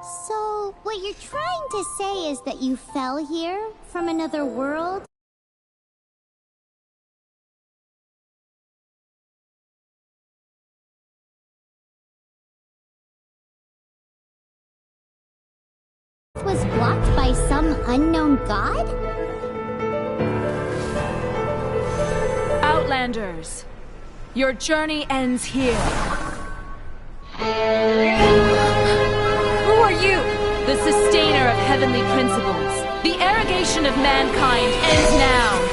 So, what you're trying to say is that you fell here from another world? Was blocked by some unknown god? Outlanders, your journey ends here. Who are you? The sustainer of heavenly principles. The arrogation of mankind ends now.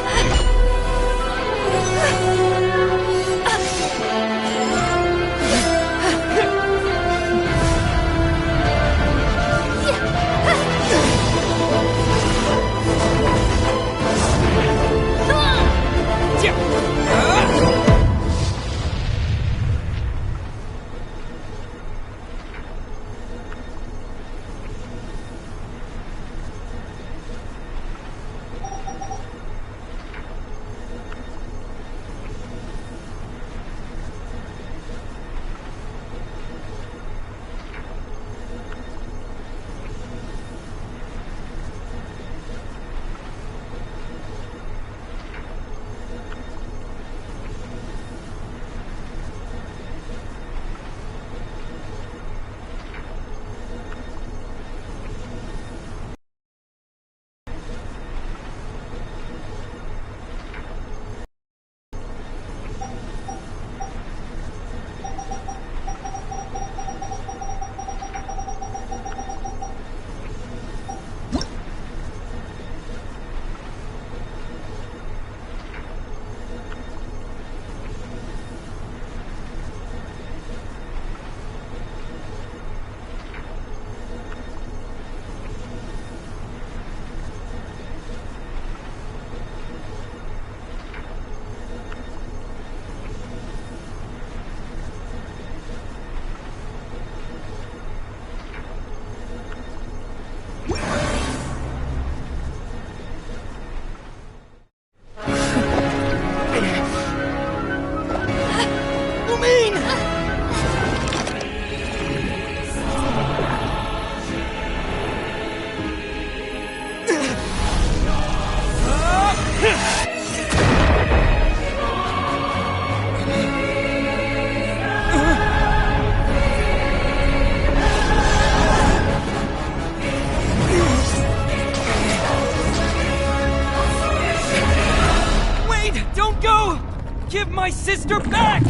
Give my sister back!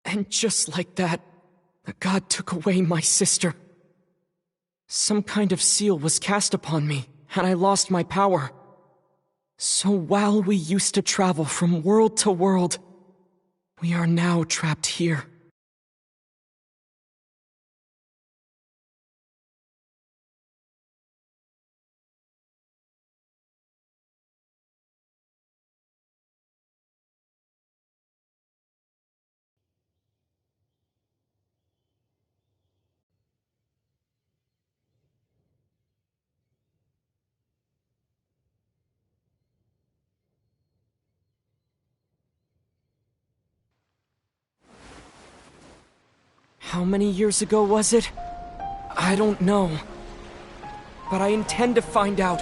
And just like that, the god took away my sister. Some kind of seal was cast upon me, and I lost my power. So while we used to travel from world to world, we are now trapped here. How many years ago was it? I don't know. But I intend to find out.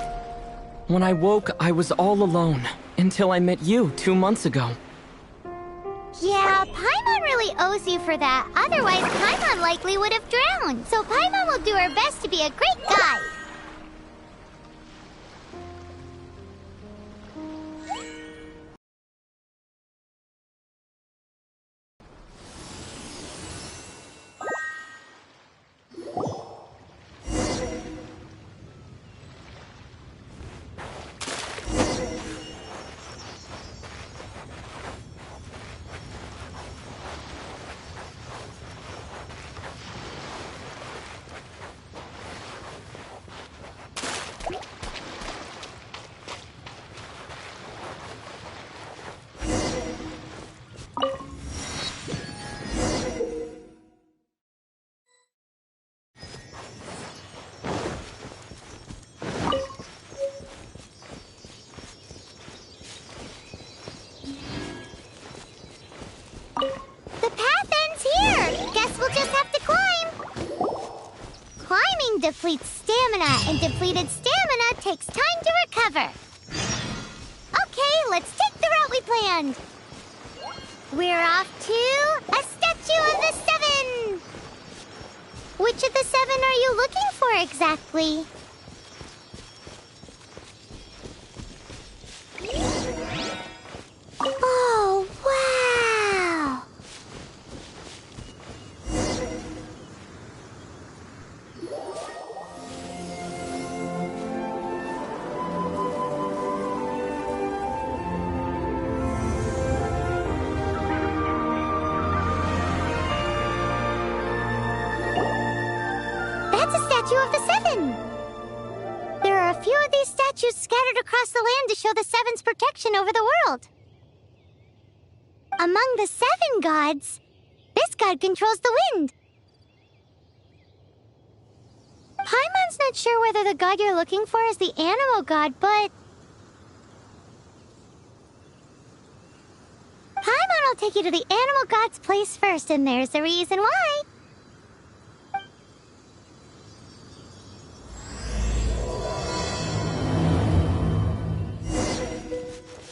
When I woke, I was all alone, until I met you 2 months ago. Yeah, Paimon really owes you for that. Otherwise, Paimon likely would have drowned. So Paimon will do her best to be a great guide. depletes stamina, and depleted stamina takes time to recover. Okay, let's take the route we planned. We're off to a statue of the seven. Which of the seven are you looking for exactly? Oh, wow! That's a statue of the seven! There are a few of these statues scattered across the land to show the Seven's protection over the world. Among the seven gods, this god controls the wind. Paimon's not sure whether the god you're looking for is the animal god, but... Paimon will take you to the animal god's place first, and there's the reason why.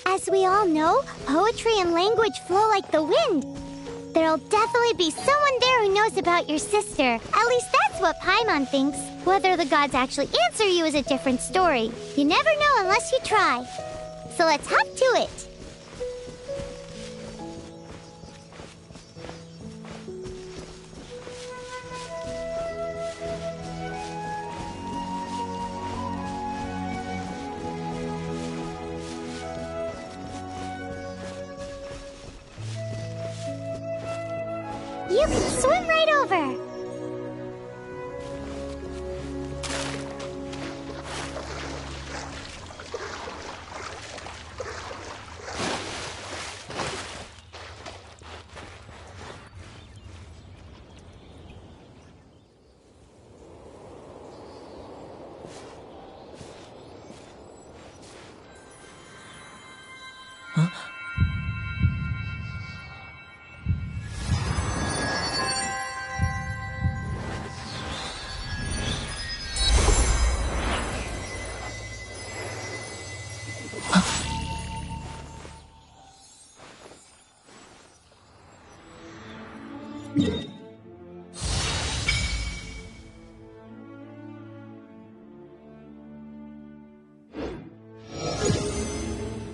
As we all know, poetry and language flow like the wind. There'll definitely be someone there who knows about your sister. At least that's what Paimon thinks. Whether the gods actually answer you is a different story. You never know unless you try. So let's hop to it. You can swim right over.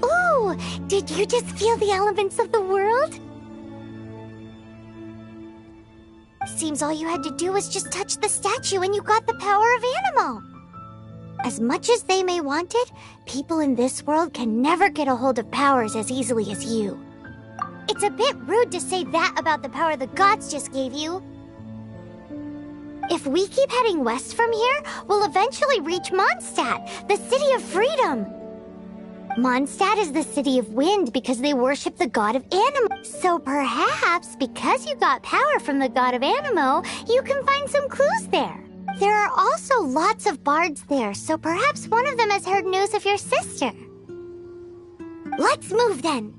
Ooh, did you just feel the elements of the world? Seems all you had to do was just touch the statue and you got the power of animal. As much as they may want it, people in this world can never get a hold of powers as easily as you. It's a bit rude to say that about the power the gods just gave you. If we keep heading west from here, we'll eventually reach Mondstadt, the city of freedom. Mondstadt is the city of wind because they worship the god of Anemo. So perhaps, because you got power from the god of Anemo, you can find some clues there. There are also lots of bards there, so perhaps one of them has heard news of your sister. Let's move then.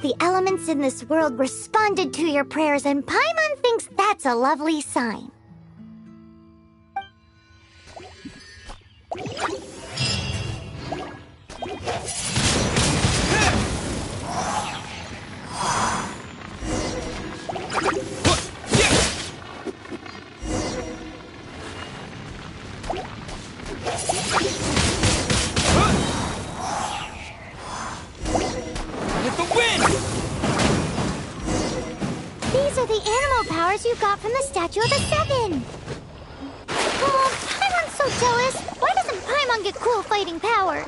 The elements in this world responded to your prayers, and Paimon thinks that's a lovely sign. You got from the statue of the seven. Oh, Paimon's so jealous. Why doesn't Paimon get cool fighting powers?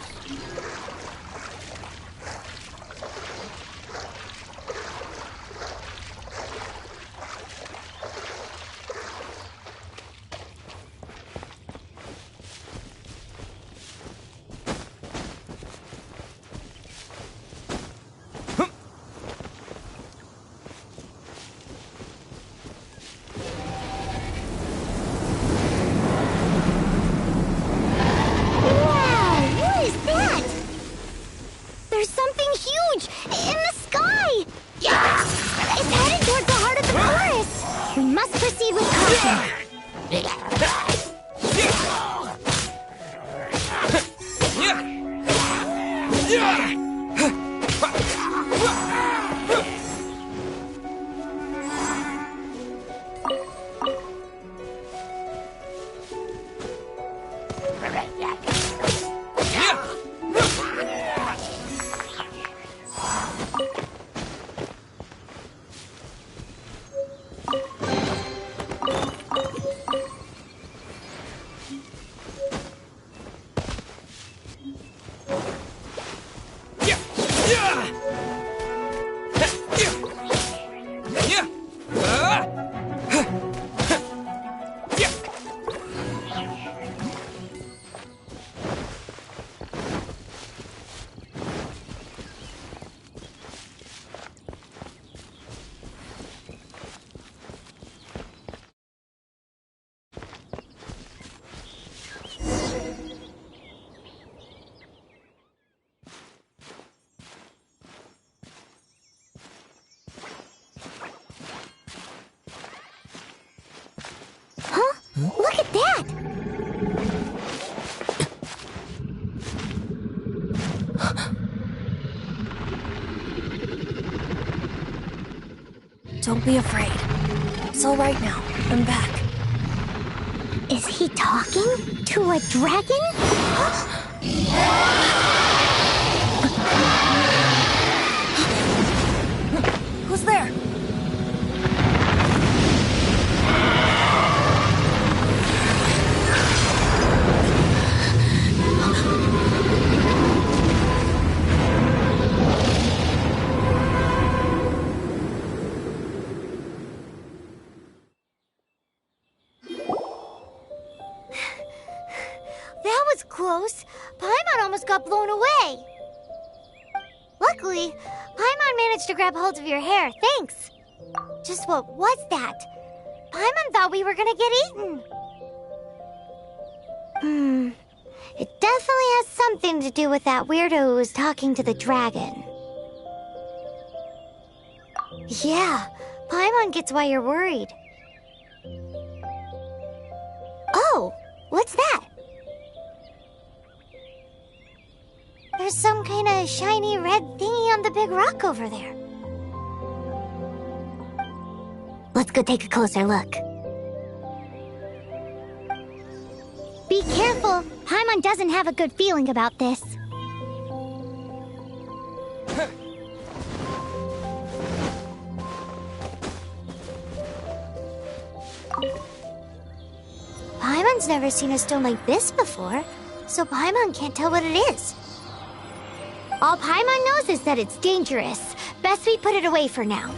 Look at that! Don't be afraid. It's all right now. I'm back. Is he talking to a dragon? Who's there? That was close. Paimon almost got blown away. Luckily, Paimon managed to grab hold of your hair. Thanks. Just what was that? Paimon thought we were gonna get eaten. It definitely has something to do with that weirdo who was talking to the dragon. Yeah, Paimon gets why you're worried. Oh, what's that? There's some kind of shiny red thingy on the big rock over there. Let's go take a closer look. Be careful! Paimon doesn't have a good feeling about this. Paimon's never seen a stone like this before, so Paimon can't tell what it is. All Paimon knows is that it's dangerous. Best we put it away for now.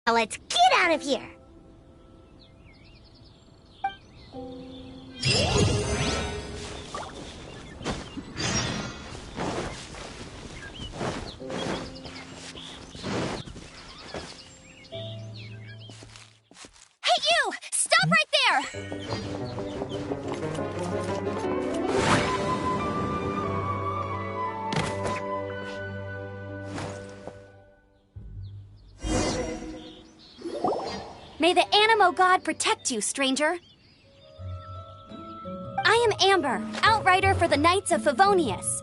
Now let's get out of here! Hey, you! Stop right there! May the Animo God protect you, stranger. I am Amber, outrider for the Knights of Favonius.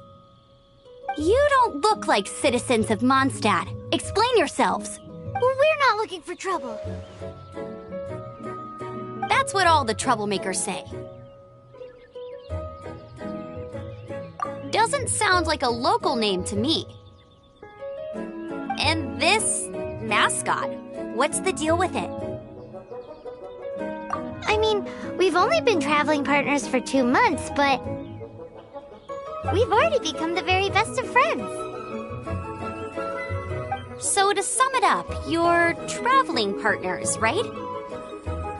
You don't look like citizens of Mondstadt. Explain yourselves. We're not looking for trouble. That's what all the troublemakers say. Doesn't sound like a local name to me. And this mascot, what's the deal with it? I mean, we've only been traveling partners for 2 months, but we've already become the very best of friends. So to sum it up, you're traveling partners, right?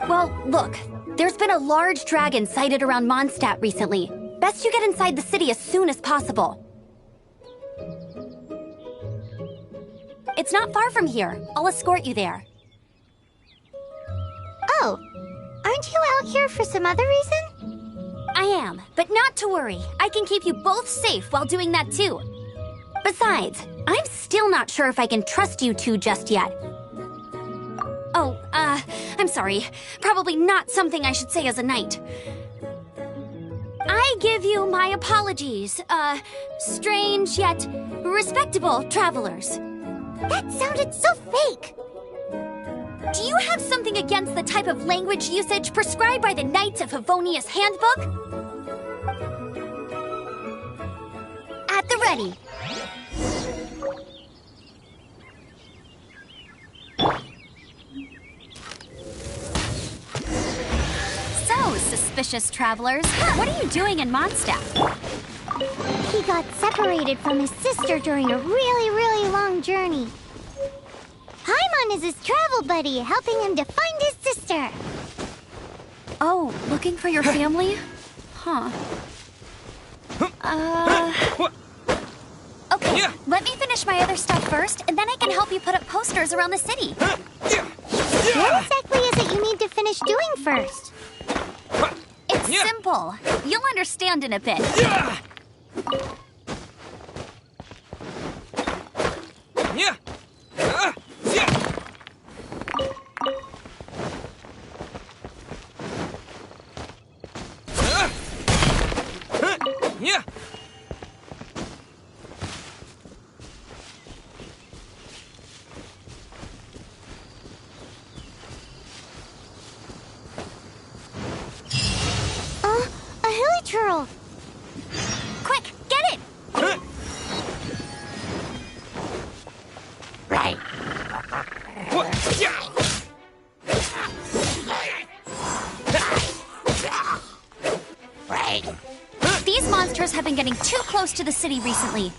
Well, look, there's been a large dragon sighted around Mondstadt recently. Best you get inside the city as soon as possible. It's not far from here. I'll escort you there. Oh, aren't you out here for some other reason? I am, but not to worry. I can keep you both safe while doing that too. Besides, I'm still not sure if I can trust you two just yet. Oh, I'm sorry. Probably not something I should say as a knight. I I give you my apologies, strange yet respectable travelers. That sounded so fake. Do you have something against the type of language usage prescribed by the Knights of Favonius Handbook? At the ready. So, suspicious travelers, what are you doing in Mondstadt? He got separated from his sister during a really, really long journey. Paimon is his travel buddy, helping him to find his sister. Oh, looking for your family? Huh. Okay, let me finish my other stuff first, and then I can help you put up posters around the city. What exactly is it you need to finish doing first? It's simple. You'll understand in a bit. A hilichurl. Quick, get it! These monsters have been getting too close to the city recently.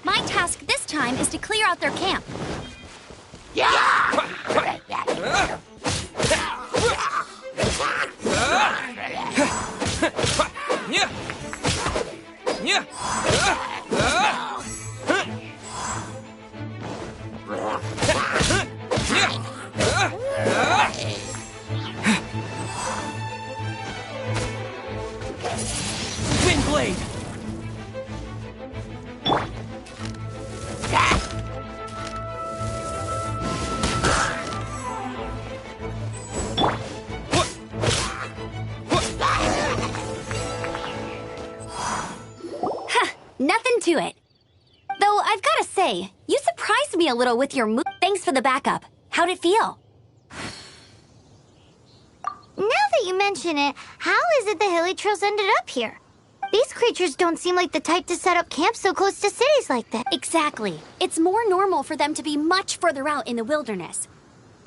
My task this time is to clear out their camp. Windblade! Nothing to it. Though I've gotta say, you surprised me a little with your move. Thanks for the backup. How'd it feel? Now that you mention it, how is it the hilichurls ended up here? These creatures don't seem like the type to set up camp so close to cities like that. Exactly. It's more normal for them to be much further out in the wilderness.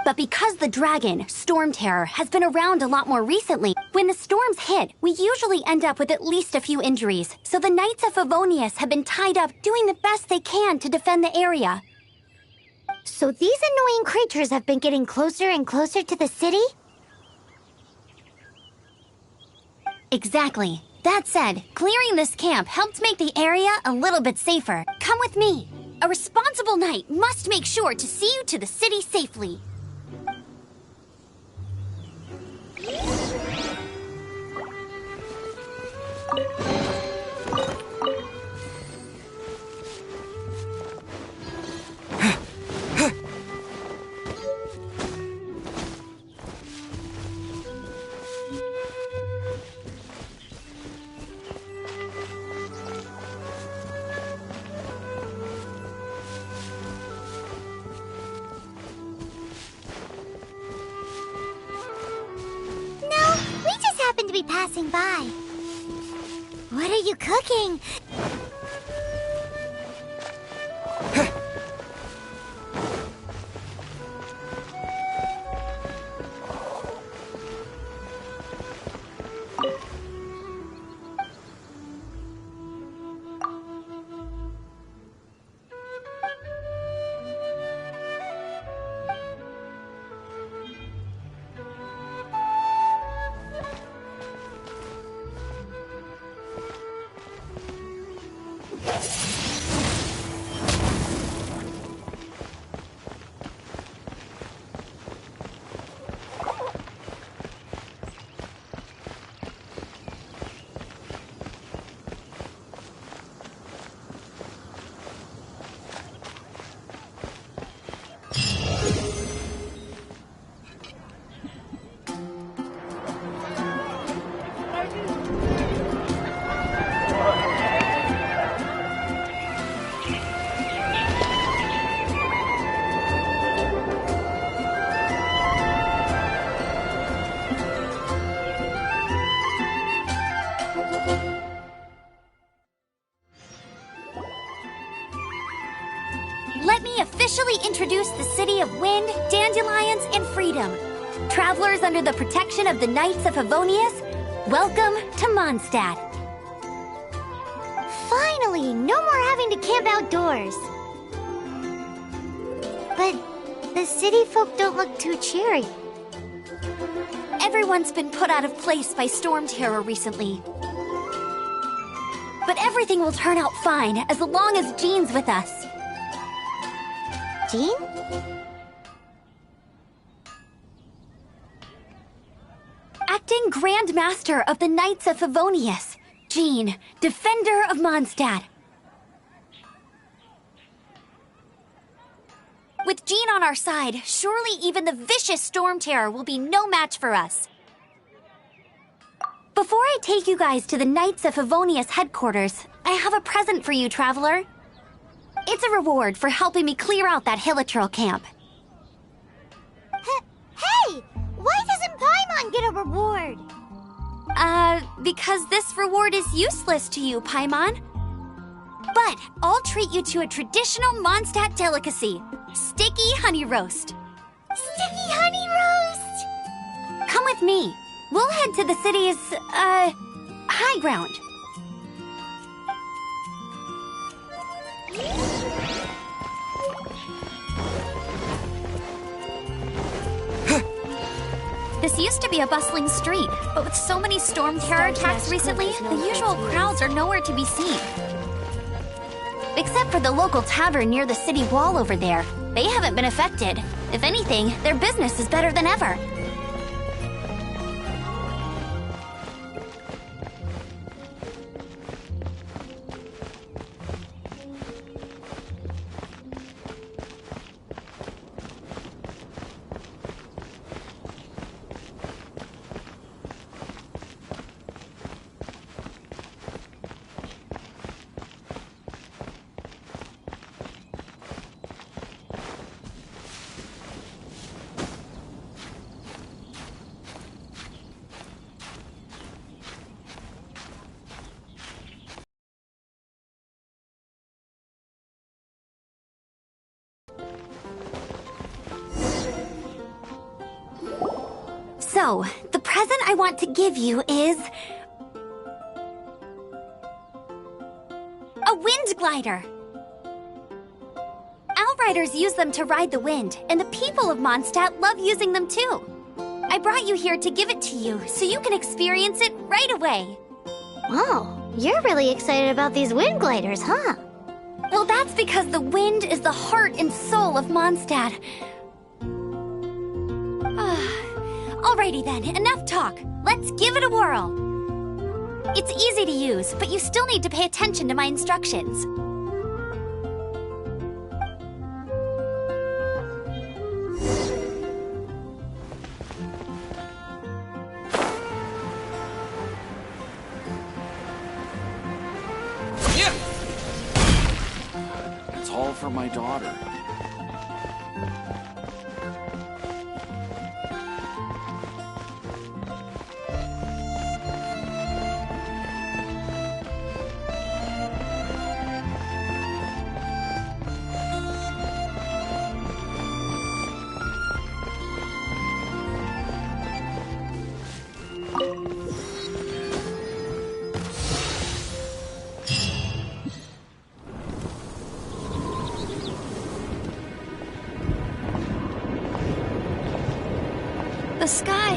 But because the dragon, Storm Terror, has been around a lot more recently, when the storms hit, we usually end up with at least a few injuries. So the Knights of Favonius have been tied up doing the best they can to defend the area. So these annoying creatures have been getting closer and closer to the city? Exactly. That said, clearing this camp helped make the area a little bit safer. Come with me. A responsible knight must make sure to see you to the city safely. To be passing by. What are you cooking? officially introduce the city of wind, dandelions, and freedom. Travelers under the protection of the Knights of Favonius, welcome to Mondstadt. Finally, no more having to camp outdoors. But the city folk don't look too cheery. Everyone's been put out of place by storm terror recently. But everything will turn out fine as long as Jean's with us. Jean? Acting Grand Master of the Knights of Favonius, Jean, Defender of Mondstadt. With Jean on our side, surely even the vicious storm terror will be no match for us. Before I take you guys to the Knights of Favonius headquarters, I have a present for you, Traveler. It's a reward for helping me clear out that Hilichurl camp. Hey! Why doesn't Paimon get a reward? Because this reward is useless to you, Paimon. But I'll treat you to a traditional Mondstadt delicacy, sticky honey roast. Sticky honey roast! Come with me. We'll head to the city's, high ground. This used to be a bustling street, but with so many storm terror attacks recently, the usual crowds are nowhere to be seen. Except for the local tavern near the city wall over there. They haven't been affected. If anything, their business is better than ever. So, the present I want to give you is... a wind glider! Outriders use them to ride the wind, and the people of Mondstadt love using them too. I brought you here to give it to you, so you can experience it right away. Oh, you're really excited about these wind gliders, huh? Well, that's because the wind is the heart and soul of Mondstadt. Alrighty then, enough talk. Let's give it a whirl. It's easy to use, but you still need to pay attention to my instructions. Yeah! It's all for my daughter. The sky...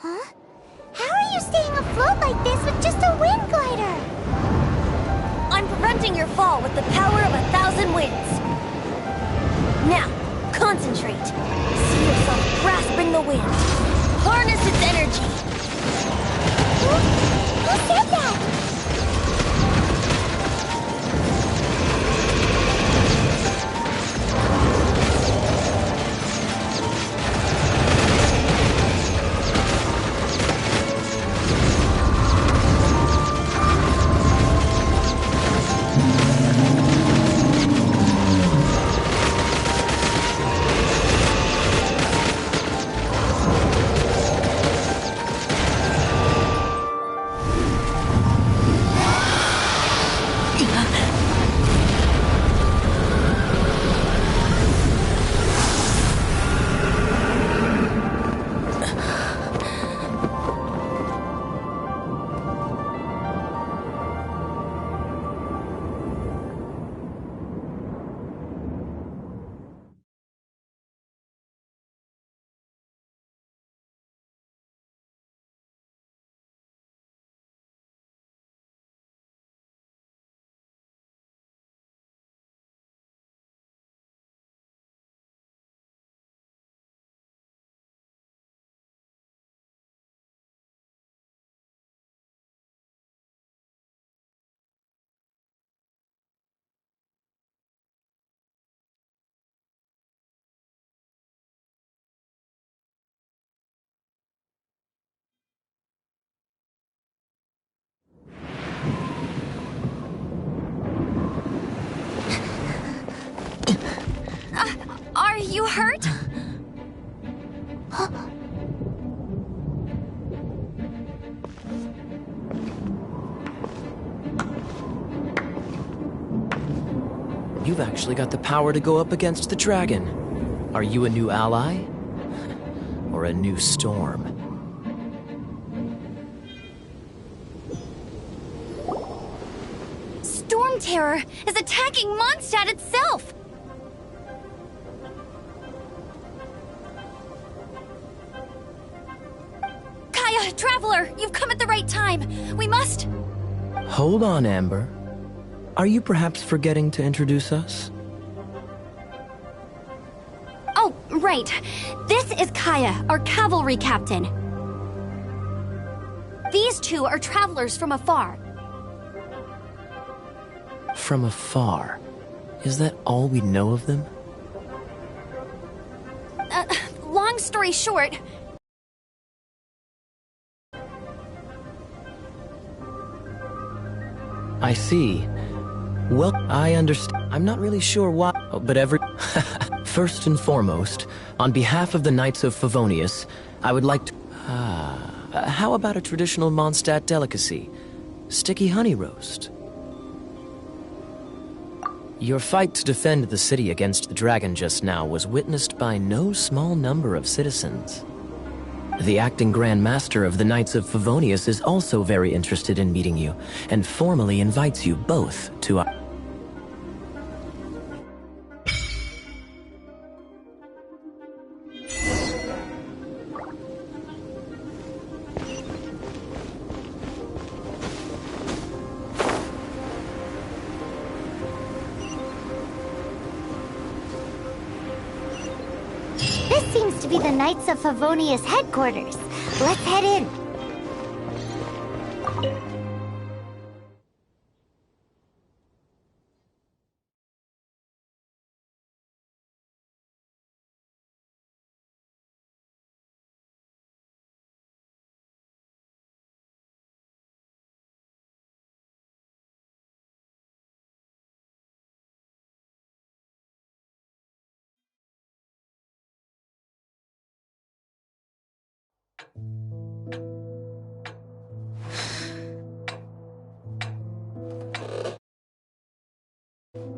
Huh? How are you staying afloat like this with just a wind glider? I'm preventing your fall with the power of 1,000 winds. Now, concentrate. See yourself grasping the wind. Harness its energy. Who said that? Are you hurt? You've actually got the power to go up against the dragon. Are you a new ally? Or a new storm? Storm Terror is attacking Mondstadt itself! Kaya, Traveler, you've come at the right time. We must... Hold on, Amber. Are you perhaps forgetting to introduce us? Oh, right. This is Kaya, our cavalry captain. These two are travelers from afar. From afar. Is that all we know of them? Long story short... I see. Well, I understand. I'm not really sure why, but First and foremost, on behalf of the Knights of Favonius, I would like to... how about a traditional Mondstadt delicacy? Sticky honey roast. Your fight to defend the city against the dragon just now was witnessed by no small number of citizens. The acting Grand Master of the Knights of Favonius is also very interested in meeting you, and formally invites you both to our... This seems to be the Knights of Favonius headquarters. Let's head in.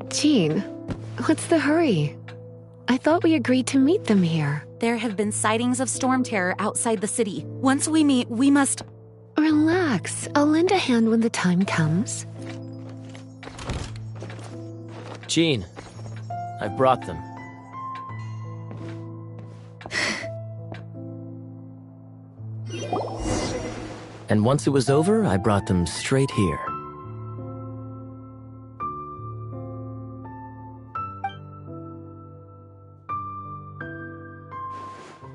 Jean, what's the hurry? I thought we agreed to meet them here. There have been sightings of storm terror outside the city. Once we meet, we must... Relax. I'll lend a hand when the time comes. Jean, I've brought them. And once it was over, I brought them straight here.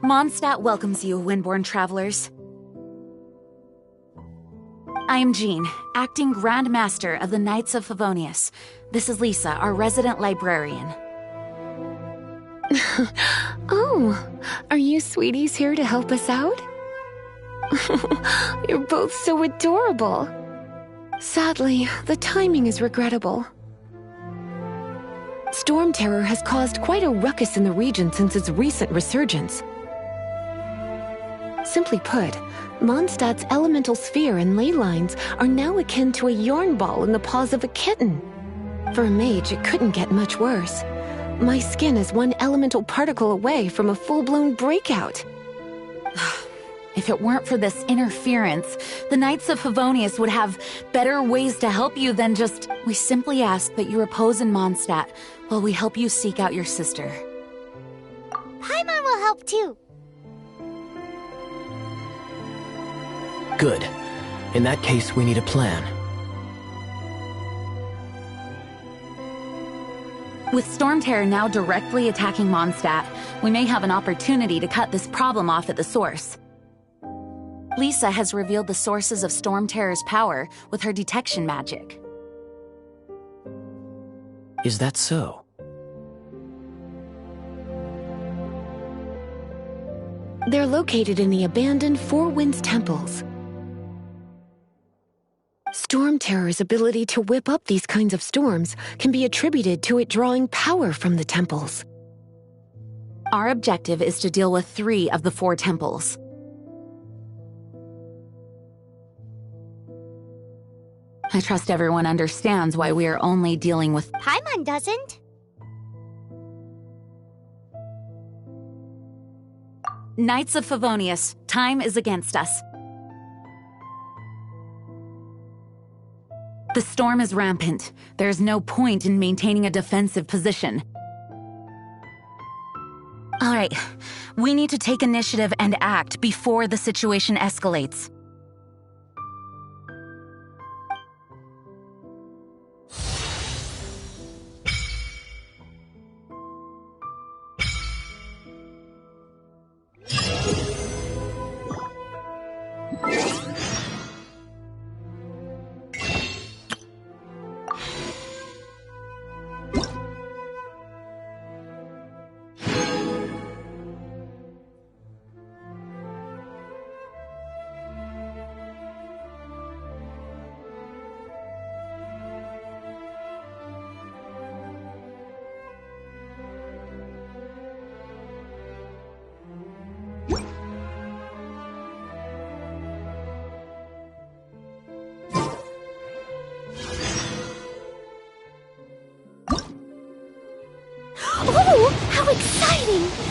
Mondstadt welcomes you, Windborn travelers. I am Jean, acting Grand Master of the Knights of Favonius. This is Lisa, our resident librarian. Oh, are you sweeties here to help us out? You're both so adorable. Sadly, the timing is regrettable. Storm Terror has caused quite a ruckus in the region since its recent resurgence. Simply put, Mondstadt's elemental sphere and ley lines are now akin to a yarn ball in the paws of a kitten. For a mage, it couldn't get much worse. My skin is one elemental particle away from a full-blown breakout. If it weren't for this interference, the Knights of Favonius would have better ways to help you than just... We simply ask that you repose in Mondstadt while we help you seek out your sister. Paimon will help too. Good. In that case, we need a plan. With Storm Terror now directly attacking Mondstadt, we may have an opportunity to cut this problem off at the source. Lisa has revealed the sources of Storm Terror's power with her detection magic. Is that so? They're located in the abandoned Four Winds temples. Storm Terror's ability to whip up these kinds of storms can be attributed to it drawing power from the temples. Our objective is to deal with 3 of the 4 temples. I trust everyone understands why we are only dealing with... Paimon doesn't. Knights of Favonius, time is against us. The storm is rampant. There's no point in maintaining a defensive position. All right, we need to take initiative and act before the situation escalates. Oh, how exciting!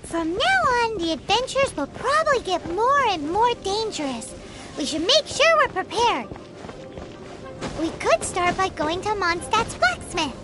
From now on, the adventures will probably get more and more dangerous. We should make sure we're prepared. We could start by going to Mondstadt's blacksmith.